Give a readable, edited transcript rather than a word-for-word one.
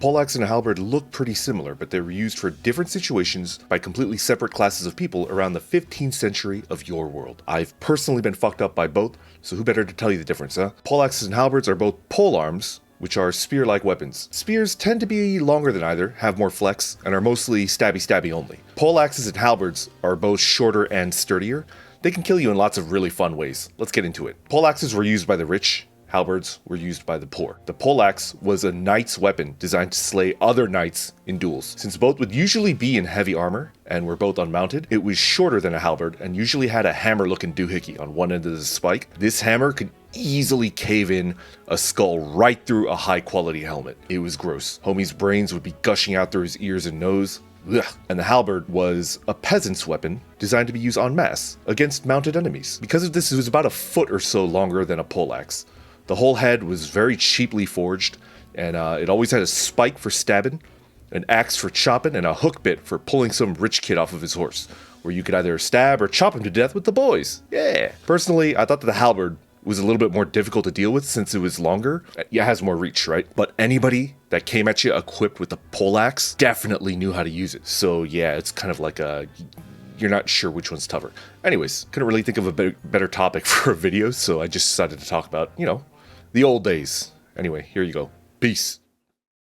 poleaxe and a halberd look pretty similar, but they were used for different situations by completely separate classes of people around the 15th century of your world. I've personally been fucked up by both, so who better to tell you the difference, huh? Poleaxes and halberds are both polearms, which are spear-like weapons. Spears tend to be longer than either, have more flex, and are mostly stabby-stabby only. Poleaxes and halberds are both shorter and sturdier. They can kill you in lots of really fun ways. Let's get into it. Poleaxes were used by the rich, halberds were used by the poor. The poleaxe was a knight's weapon designed to slay other knights in duels. Since both would usually be in heavy armor and were both unmounted, it was shorter than a halberd and usually had a hammer-looking doohickey on one end of the spike. This hammer could easily cave in a skull right through a high-quality helmet. It was gross. Homie's brains would be gushing out through his ears and nose. Ugh. And the halberd was a peasant's weapon designed to be used en masse against mounted enemies. Because of this, it was about a foot or so longer than a poleaxe. The whole head was very cheaply forged, and it always had a spike for stabbing, an axe for chopping, and a hook bit for pulling some rich kid off of his horse, where you could either stab or chop him to death with the boys. Yeah. Personally, I thought that the halberd was a little bit more difficult to deal with since it was longer. It has more reach, right? But anybody that came at you equipped with a poleaxe definitely knew how to use it. So yeah, it's kind of like you're not sure which one's tougher. Anyways, couldn't really think of a better topic for a video, so I just decided to talk about, the old days. Anyway, here you go. Peace.